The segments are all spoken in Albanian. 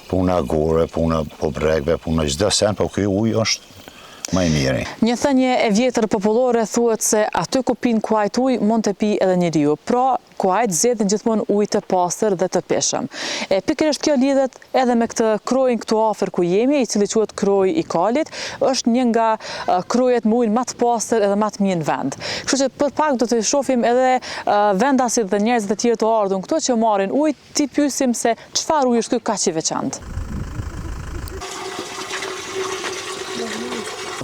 puna gore, puna po bregve, puna çdo sen, po ky ujë është më i miri. Një thënie e vjetër popullore thuhet se aty ku pin kuajt ujë mund të pi edhe njeriu. Pra, kuajt zgjedhin gjithmonë ujë të pastër dhe të peshëm. Pikërisht kjo lidhet edhe me këtë krojin këtu afër ku jemi, i cili quhet Kroji i Kalit, është një nga krojet me ujë më të pastër edhe më të mirë në vend. Kështu që për pak do të shohim edhe vendasit dhe njerëzit e tjerë të ardhur këtu që marrin ujë, ti pyesim se çfarë ujë është ky kaq i veçantë.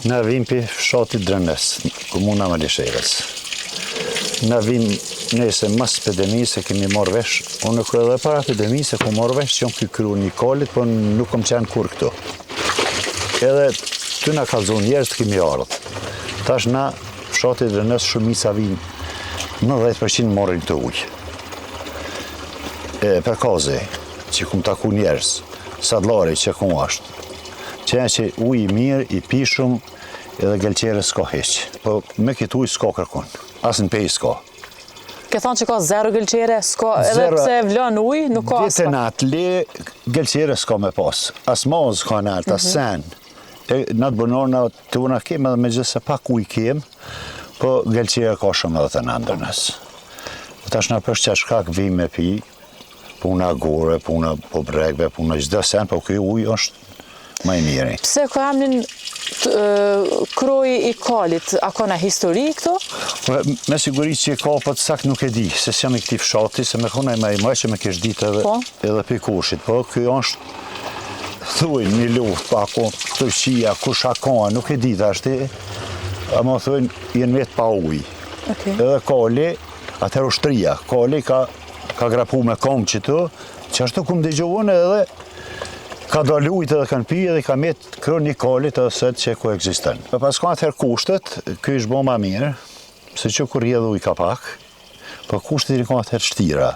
Në vim për fshati Drënës, komuna Malisherës. Në vim nëse mas epidemisë e kemi marrë vesh, unë edhe para epidemisë e ku marrë vesh që jam ky Kroni i Kalit, po nuk kom qenë kur këtu. Edhe ty na kallzon njerëz të kemi ardhur. Tash na fshati Drënës shumica vin 90% marrin këtë ujë. Per kaze, që kum taku njerëz, sadllari që ku ashtë. Që ujë i mirë, i pishëm, edhe gelqere s'ka heq. Po me këtë ujë s'ka kërkon, asë në pej s'ka. Ke thonë që ka zero gelqere, s'ka, edhe pse vlon ujë, nuk ka asë. Vete në atë le, gelqere s'ka me pas. As maz s'ka në atë, as sen. Në të bënorë të una kemë edhe me gjithë se pak ujë kemë, po gelqere ka shumë edhe të në ndërnës. Tash në përsh që shkak vim me pi, puna gore, puna po bregve, puna çdo sen, po kjo ujë është më i miri. Pse ka emrin Kroji i Kalit, a ka në histori këto? Me siguri që ka, po të sakt nuk e di, se s'jam i këtij fshati, se me kona i më që me kesh ditë edhe për kushit, po kjo është, thuj, një luft, pa ko, të qia, kush a ka, nuk e di të ashti, ama thuj, jenë vetë pa ujë. Edhe Kali, atër ushtria, Kali ka grapu me kom që tu, që ashtu kum dëgjuan edhe, ka dalë ujtë edhe kanë pi edhe ka metë Kroni i Kalit edhe sëtë që ku eksisten. Pas ka atëherë kushtet, kjo ishtë bo ma mirë, se që kur rjedhë ujë ka pak, po kushtet i ka atëherë shtira.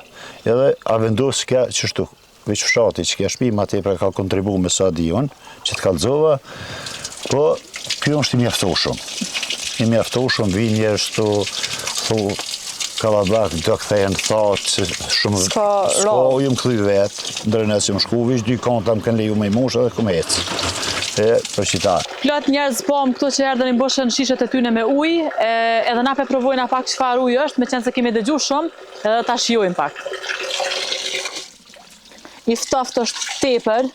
Edhe a vendosë kja qështu, veç fshati që kja shpi, ma tepre ka kontribu me sa dion, që të kallzova, po kjo është i mjaftoshëm. I mjaftoshëm, vi njerës të Kalabak, do këthejnë të thatë, shumë s'ka ju më këthy vetë, ndërënes ju më shku, vish 2 konta më kënë leju me i moshë edhe këmë ecë. Për qita. Plot njerëz pom këtu që erdhën i mboshën shishet e tyne me ujë, edhe na pe provojna pak çfarë ujë është, me qenë se kemi dëgju shumë, edhe ta shijojmë pak. I ftoft është tepër,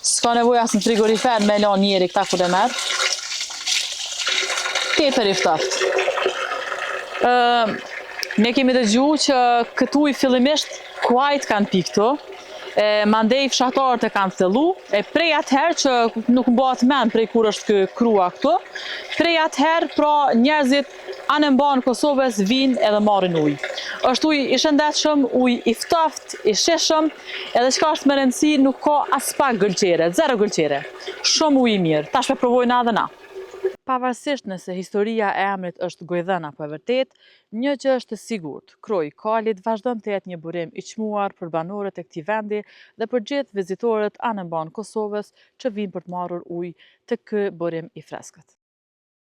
s'ka nevojë as në frigorifer me lan njeri këta ku dhe merë. Tepër i ftoft. Ne kemi dëgju që këtu i fillimisht kuajt kanë pi këtu, mandej fshatarët e kanë thellu, prej atëherë që nuk mbahet mend prej kur është ky krua këtu, prej atëherë pra njerëzit anë mban Kosovës vinë edhe marrin ujë. Është ujë i shëndetshëm, ujë i ftoftë, i shishëm, edhe çka është më rëndësi nuk ka as pak gëlqere, zero gëlqere. Shumë ujë i mirë. Tash po provojna edhe na. Pavarësisht nëse historia e emrit është gojdhën apo e vërtet, një që është sigurt, Kroji i Kalit vazhdon të jetë një burim i çmuar për banorët e këtij vendi dhe për gjithë vizitorët anë mban Kosovës që vinë për të marrur ujë të ky burim i freskët.